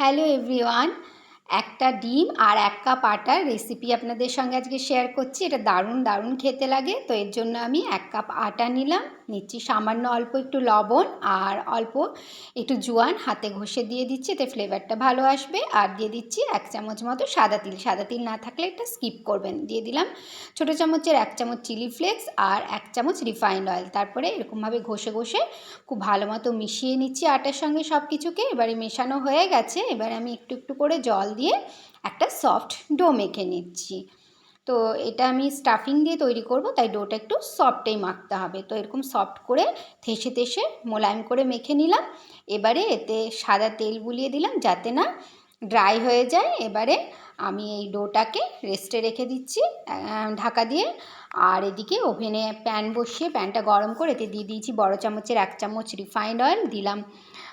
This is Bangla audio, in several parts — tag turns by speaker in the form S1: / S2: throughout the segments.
S1: হ্যালো এভরিওয়ান, একটা ডিম আর 1 কাপ আটার রেসিপি আপনাদের সঙ্গে আজকে শেয়ার করছি। এটা দারুণ দারুণ খেতে লাগে। তো এর জন্য আমি 1 কাপ আটা নিচ্ছি সামান্য অল্প একটু লবণ আর অল্প একটু জোয়ান হাতে ঘষে দিয়ে দিচ্ছি, এতে ফ্লেভারটা ভালো আসবে। আর দিয়ে দিচ্ছি 1 চামচ মতো সাদা তিল না থাকলে এটা স্কিপ করবেন। দিয়ে দিলাম ছোটো চামচের 1 চামচ চিলি ফ্লেক্স আর 1 চামচ রিফাইন্ড অয়েল। তারপরে এরকমভাবে ঘষে ঘষে খুব ভালো মতো মিশিয়ে নিচ্ছি আটার সঙ্গে সব কিছুকে। এবারে মেশানো হয়ে গেছে, এবার আমি একটু একটু করে জল দিয়ে একটা সফট ডো মেখে নিচ্ছি। তো এটা আমি স্টাফিং দিয়ে তৈরি করব, তাই ডোটা একটু সফটেই মাখতে হবে। তো এরকম সফট করে থেসে থেসে মোলায়েম করে মেখে নিলাম। এবারে এতে সাদা তেল বুলিয়ে দিলাম যাতে না ড্রাই হয়ে যায়। এবারে আমি এই ডোটাকে রেস্টে রেখে দিচ্ছি ঢাকা দিয়ে। আর এদিকে ওভেনে প্যান বসিয়ে প্যানটা গরম করে এতে দিয়ে দিয়েছি বড় চামচের 1 চামচ রিফাইন্ড অয়েল, দিলাম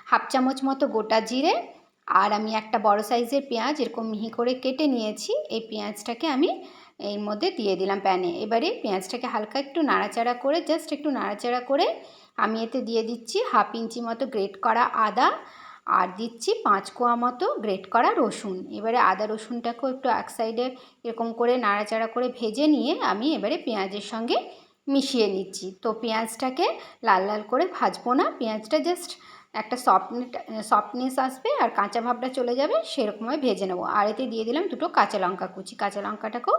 S1: হাফ চামচ মতো গোটা জিরে। আর আমি একটা বড় সাইজের পেঁয়াজ এরকম মিহি করে কেটে নিয়েছি, এই পেঁয়াজটাকে আমি এর মধ্যে দিয়ে দিলাম প্যানে। এবারে পেঁয়াজটাকে হালকা একটু নাড়াচাড়া করে জাস্ট একটু নাড়াচাড়া করে আমি এতে দিয়ে দিচ্ছি হাফ ইঞ্চি মতো গ্রেট করা আদা আর দিচ্ছি 5 কোয়া মতো গ্রেট করা রসুন। এবারে আদা রসুনটাকেও একটু এক সাইডে এরকম করে নাড়াচাড়া করে ভেজে নিয়ে আমি এবারে পেঁয়াজের সঙ্গে মিশিয়ে নিচ্ছি। তো পেঁয়াজটাকে লাল লাল করে ভাজবো না, পেঁয়াজটা জাস্ট একটা সফটনেস আসবে আর কাঁচা ভাবটা চলে যাবে, সেরকমভাবে ভেজে নেবো। আর এতে দিয়ে দিলাম 2টো কাঁচা লঙ্কা কুচি। কাঁচা লঙ্কাটাকেও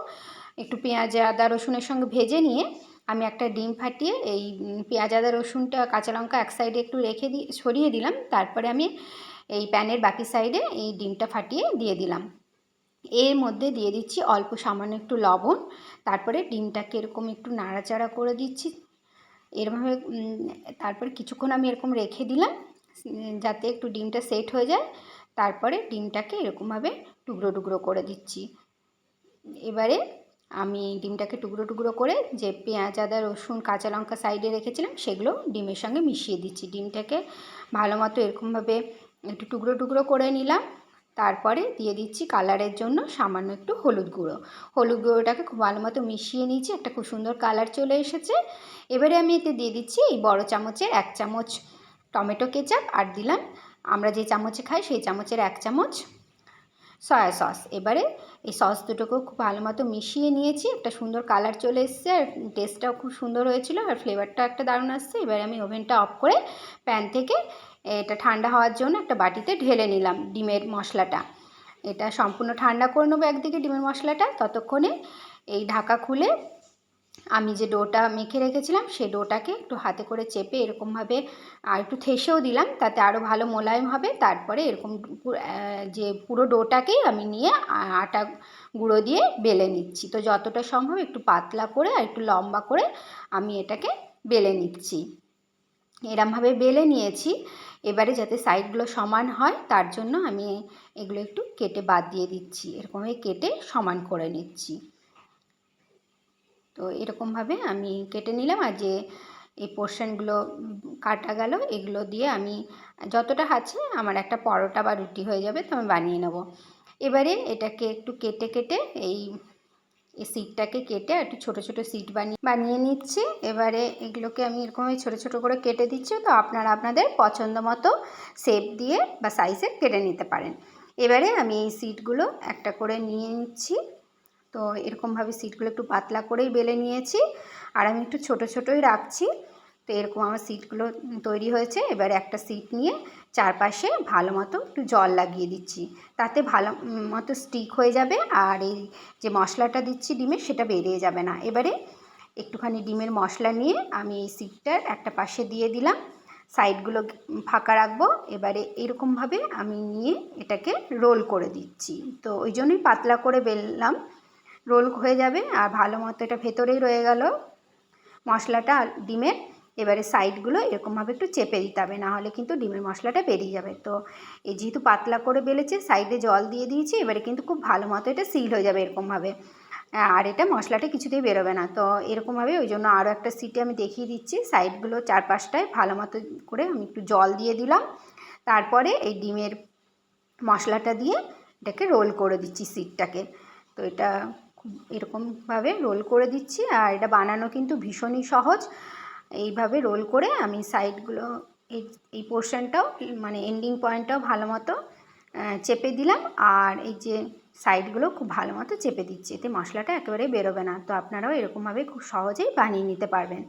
S1: একটু পেঁয়াজ আদা রসুনের সঙ্গে ভেজে নিয়ে আমি একটা ডিম ফাটিয়ে এই পেঁয়াজ আদা রসুনটা কাঁচা লঙ্কা এক সাইডে একটু রেখে সরিয়ে দিলাম। তারপরে আমি এই প্যানের বাকি সাইডে এই ডিমটা ফাটিয়ে দিয়ে দিলাম। এর মধ্যে দিয়ে দিচ্ছি অল্প সামান্য একটু লবণ। তারপরে ডিমটাকে এরকম একটু নাড়াচাড়া করে দিচ্ছি এরমভাবে। তারপরে কিছুক্ষণ আমি এরকম রেখে দিলাম যাতে একটু ডিমটা সেট হয়ে যায়। তারপরে ডিমটাকে এরকমভাবে টুকরো টুকরো করে দিচ্ছি। এবারে আমি ডিমটাকে টুকরো টুকরো করে যে পেঁয়াজ আদা রসুন কাঁচা লঙ্কা সাইডে রেখেছিলাম সেগুলো ডিমের সঙ্গে মিশিয়ে দিচ্ছি। ডিমটাকে ভালো মতো এরকমভাবে একটু টুকরো টুকরো করে নিলাম। তারপরে দিয়ে দিচ্ছি কালারের জন্য সামান্য একটু হলুদ গুঁড়োটাকে খুব ভালো মতো মিশিয়ে নিয়েছি, একটা খুব সুন্দর কালার চলে এসেছে। এবারে আমি এতে দিয়ে দিচ্ছি এই বড় চামচের 1 চামচ টমেটো কেচাপ আর দিলাম আমরা যে চামচে খাই সেই চামচের 1 চামচ সয়া সস। এবারে এই সস দুটোকেও খুব ভালো মতো মিশিয়ে নিয়েছি, একটা সুন্দর কালার চলে এসছে আর টেস্টটাও খুব সুন্দর হয়েছিল আর ফ্লেভারটা একটা দারুণ আসছে। এবারে আমি ওভেনটা অফ করে প্যান থেকে এটা ঠান্ডা হওয়ার জন্য একটা বাটিতে ঢেলে নিলাম ডিমের মশলাটা। এটা সম্পূর্ণ ঠান্ডা করে নেবো একদিকে ডিমের মশলাটা। ততক্ষণে এই ঢাকা খুলে আমি যে ডোটা মেখে রেখেছিলাম সেই ডোটাকে একটু হাতে করে চেপে এরকমভাবে আর একটু ঠেসেও দিলাম তাতে আরও ভালো মোলায়েম হবে। তারপরে এরকম যে পুরো ডোটাকেই আমি নিয়ে আটা গুঁড়ো দিয়ে বেলে নিচ্ছি। তো যতটা সম্ভব একটু পাতলা করে আর একটু লম্বা করে আমি এটাকে বেলে নিচ্ছি। এরমভাবে বেলে নিয়েছি। এবারে যাতে সাইডগুলো সমান হয় তার জন্য আমি এগুলো একটু কেটে বাদ দিয়ে দিচ্ছি, এরকমভাবে কেটে সমান করে নিচ্ছি। তো এরকমভাবে আমি কেটে নিলাম। আর যে এই পোর্শনগুলো কাটা গেল এগুলো দিয়ে আমি যতটা আছে আমার একটা পরোটা বা রুটি হয়ে যাবে, তো আমি বানিয়ে নেব। এবারে এটাকে একটু কেটে কেটে এই সিটটাকে কেটে একটু ছোটো ছোটো সিট বানিয়ে নিচ্ছি। এবারে এগুলোকে আমি এরকমভাবে ছোটো ছোটো করে কেটে দিচ্ছি। তো আপনারা আপনাদের পছন্দ মতো শেপ দিয়ে বা সাইজে কেটে নিতে পারেন। এবারে আমি এই সিটগুলো একটা করে নিয়ে নিচ্ছি। তো এরকমভাবে সিটগুলো একটু পাতলা করেই বেলে নিয়েছি আর আমি একটু ছোটো ছোটোই রাখছি। তো এরকম আমার সিটগুলো তৈরি হয়েছে। এবারে একটা সিট নিয়ে চারপাশে ভালো মতো একটু জল লাগিয়ে দিচ্ছি, তাতে ভালো মতো স্টিক হয়ে যাবে আর এই যে মশলাটা দিচ্ছি ডিমের সেটা বেরিয়ে যাবে না। এবারে একটুখানি ডিমের মশলা নিয়ে আমি এই সিটটার একটা পাশে দিয়ে দিলাম, সাইডগুলো ফাঁকা রাখবো। এবারে এরকমভাবে আমি নিয়ে এটাকে রোল করে দিচ্ছি। তো ওই জন্যই পাতলা করে বেললাম, রোল হয়ে যাবে আর ভালো মতো এটা ভেতরেই রয়ে গেল মশলাটা ডিমের। এবারে সাইডগুলো এরকমভাবে একটু চেপে দিতে হবে, নাহলে কিন্তু ডিমের মশলাটা বেরিয়ে যাবে। তো এই যেহেতু পাতলা করে বেলেছে সাইডে জল দিয়ে দিয়েছি, এবারে কিন্তু খুব ভালো মতো এটা সিল হয়ে যাবে এরকমভাবে, আর এটা মশলাটা কিছুতেই বেরোবে না। তো এরকমভাবে ওই জন্য আরও একটা সিটে আমি দেখিয়ে দিচ্ছি, সাইডগুলো চারপাশটায় ভালো মতো করে আমি একটু জল দিয়ে দিলাম। তারপরে এই ডিমের মশলাটা দিয়ে এটাকে রোল করে দিচ্ছি সিটটাকে। তো এটা খুব এরকমভাবে রোল করে দিচ্ছি আর এটা বানানো কিন্তু ভীষণই সহজ। এইভাবে রোল করে আমি সাইডগুলো এই পোর্শনটাও মানে এন্ডিং পয়েন্টটাও ভালো মতো চেপে দিলাম, আর এই যে সাইডগুলো খুব ভালো মতো চেপে দিচ্ছি, এতে মশলাটা একেবারে বেরোবে না। তো আপনারাও এরকমভাবে খুব সহজেই বানিয়ে নিতে পারবেন।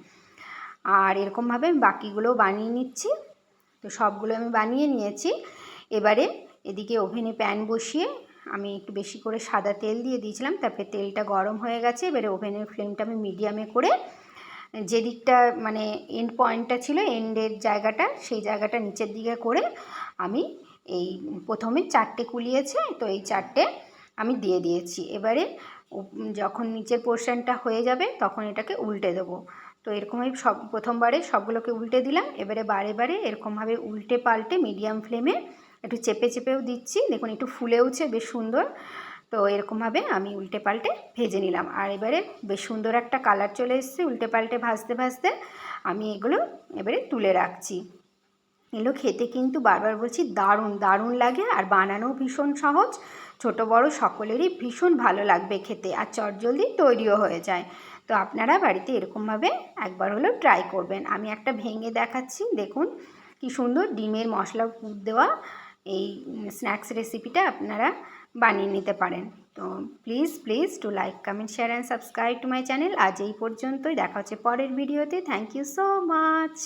S1: আর এরকমভাবে আমি বাকিগুলোও বানিয়ে নিচ্ছি। তো সবগুলো আমি বানিয়ে নিয়েছি। এবারে এদিকে ওভেনে প্যান বসিয়ে আমি একটু বেশি করে সাদা তেল দিয়ে দিয়েছিলাম, তারপরে তেলটা গরম হয়ে গেছে। এবারে ওভেনের ফ্লেমটা আমি মিডিয়ামে করে যে দিকটা মানে এন্ড পয়েন্টটা ছিল, এন্ডের জায়গাটা, সেই জায়গাটা নিচের দিকে করে আমি এই প্রথমে 4টে কুলিয়েছে, তো এই 4টে আমি দিয়ে দিয়েছি। এবারে যখন নিচের পোর্শনটা হয়ে যাবে তখন এটাকে উল্টে দেবো। তো এরকমই প্রথমবারে সবগুলোকে উল্টে দিলাম। এবারে বারে বারে এরকমভাবে উল্টে পাল্টে মিডিয়াম ফ্লেমে একটু চেপে চেপেও দিচ্ছি, দেখুন একটু ফুলেওছে বেশ সুন্দর। তো এরকমভাবে আমি উল্টে পাল্টে ভেজে নিলাম। আর এবারে বেশ সুন্দর একটা কালার চলে এসেছে। উল্টে পাল্টে ভাজতে ভাজতে আমি এগুলো এবারে তুলে রাখছি। এগুলো খেতে কিন্তু বারবার বলছি দারুণ দারুণ লাগে, আর বানানোও ভীষণ সহজ, ছোট বড় সকলেরই ভীষণ ভালো লাগবে খেতে, আর চটজলদি তৈরিও হয়ে যায়। তো আপনারা বাড়িতে এরকমভাবে একবার হলেও ট্রাই করবেন। আমি একটা ভেঙে দেখাচ্ছি, দেখুন কি সুন্দর ডিমের মশলা পুর দেওয়া এই স্ন্যাক্স রেসিপিটা আপনারা বানিয়ে নিতে পারেন। তো please please to like, comment, share and subscribe to my channel. আজ এই পর্যন্তই, দেখা হচ্ছে পরের ভিডিওতে। Thank you so much.